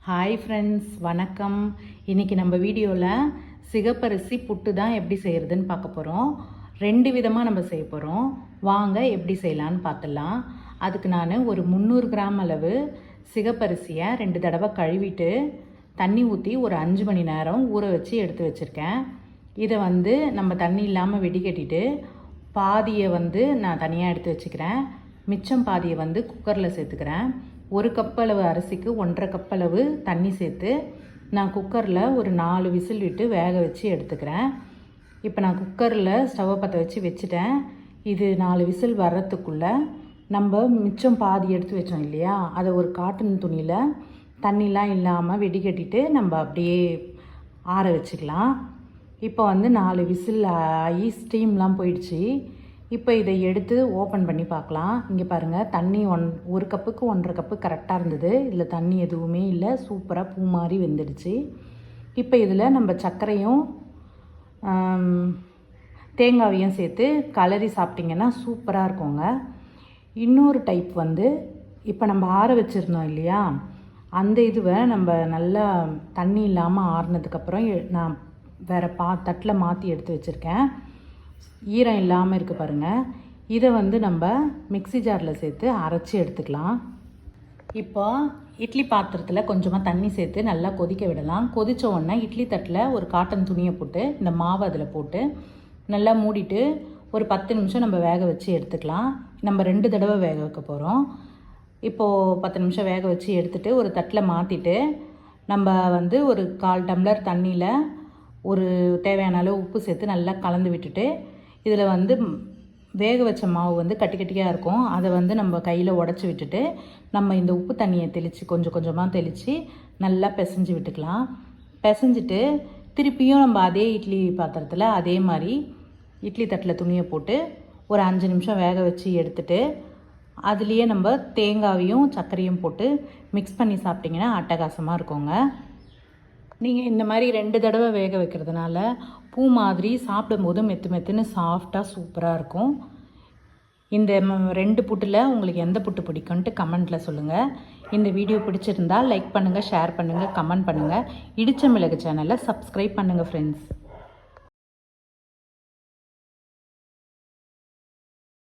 Hi friends, வணக்கம். இன்றைக்கி நம்ம வீடியோவில் சிகப்பரிசி புட்டு தான் எப்படி செய்கிறதுன்னு பார்க்க போகிறோம். 2 விதமாக நம்ம செய்ய போகிறோம். வாங்க எப்படி செய்யலான்னு பார்த்துடலாம். அதுக்கு நான் ஒரு 300 கிராம் அளவு சிகப்பரிசியை 2 தடவை கழுவிட்டு தண்ணி ஊற்றி ஒரு 5 மணி நேரம் ஊற வச்சு எடுத்து வச்சுருக்கேன். இதை நம்ம தண்ணி இல்லாமல் வெடிகட்டிட்டு பாதியை நான் தனியாக எடுத்து வச்சுக்கிறேன். மிச்சம் பாதியை குக்கரில் சேர்த்துக்கிறேன். 1 கப் அளவு அரிசிக்கு 1.5 கப் அளவு தண்ணி சேர்த்து நான் குக்கரில் ஒரு 4 விசில் விட்டு வேக வச்சு எடுத்துக்கிறேன். இப்போ நான் குக்கரில் ஸ்டவ்வை பற்ற வச்சுட்டேன். இது 4 விசில் வர்றதுக்குள்ளே நம்ம மிச்சம் பாதி எடுத்து வச்சோம் இல்லையா, அதை ஒரு காட்டன் துணியில் தண்ணிலாம் இல்லாமல் வெடிகட்டிட்டு நம்ம அப்படியே ஆற வச்சுக்கலாம். இப்போ 4 விசில் ஆகி ஸ்டீம்லாம் போயிடுச்சு. இப்போ இதை எடுத்து ஓப்பன் பண்ணி பார்க்கலாம். இங்கே பாருங்கள், தண்ணி 1 கப்புக்கு 1.5 கப்பு கரெக்டாக இருந்தது. இதில் தண்ணி எதுவுமே இல்லை, சூப்பராக பூ மாதிரி வெந்துடுச்சு. இப்போ இதில் நம்ம சர்க்கரையும் தேங்காயையும் சேர்த்து கலரி சாப்பிட்டிங்கன்னா சூப்பராக இருக்குங்க. இன்னொரு டைப் இப்போ நம்ம ஆற வச்சுருந்தோம் இல்லையா, அந்த இதுவை நம்ம நல்லா தண்ணி இல்லாமல் ஆறுனதுக்கப்புறம் நான் வேறு தட்டில் மாற்றி எடுத்து வச்சுருக்கேன். ஈரம் இல்லாமல் இருக்குது பாருங்கள். இதை நம்ம மிக்ஸி ஜாரில் சேர்த்து அரைச்சி எடுத்துக்கலாம். இப்போ இட்லி பாத்திரத்தில் கொஞ்சமாக தண்ணி சேர்த்து நல்லா கொதிக்க விடலாம். கொதித்த உடனே இட்லி தட்டில் ஒரு காட்டன் துணியை போட்டு இந்த மாவு அதில் போட்டு நல்லா மூடிட்டு ஒரு 10 நிமிஷம் நம்ம வேக வச்சு எடுத்துக்கலாம். நம்ம 2 தடவை வேக வைக்க போகிறோம். இப்போது 10 நிமிஷம் வேக வச்சு எடுத்துகிட்டு ஒரு தட்டில் மாற்றிட்டு நம்ம ஒரு 1/4 டம்ளர் தண்ணியில் ஒரு தேவையான அளவு உப்பு சேர்த்து நல்லா கலந்து விட்டுட்டு, இதில் வேக வச்ச மாவு கட்டி கட்டியாக இருக்கும். அதை நம்ம கையில் உடச்சி விட்டுட்டு நம்ம இந்த உப்பு தண்ணியை தெளித்து கொஞ்சம் கொஞ்சமாக தெளித்து நல்லா பிசைஞ்சு விட்டுக்கலாம். பிசைஞ்சிட்டு திருப்பியும் நம்ம அதே இட்லி பாத்திரத்தில் அதே மாதிரி இட்லி தட்டில் துணியை போட்டு ஒரு 5 நிமிஷம் வேக வச்சு எடுத்துட்டு அதுலேயே நம்ம தேங்காயையும் சர்க்கரையும் போட்டு மிக்ஸ் பண்ணி சாப்பிட்டிங்கன்னா அட்டகாசமாக இருக்குங்க. நீங்கள் இந்த மாதிரி 2 தடவை வேக வைக்கிறதுனால பூ மாதிரி சாப்பிடும்போது மெத்துன்னு சாஃப்டாக சூப்பராக இருக்கும். இந்த 2 புட்டில் உங்களுக்கு எந்த புட்டு பிடிக்கும்ன்ட்டு கமெண்ட்டில் சொல்லுங்கள். இந்த வீடியோ பிடிச்சிருந்தால் லைக் பண்ணுங்கள், ஷேர் பண்ணுங்கள், கமெண்ட் பண்ணுங்கள். இடிச்ச மிளகு சேனலை சப்ஸ்கிரைப் பண்ணுங்கள் ஃப்ரெண்ட்ஸ்.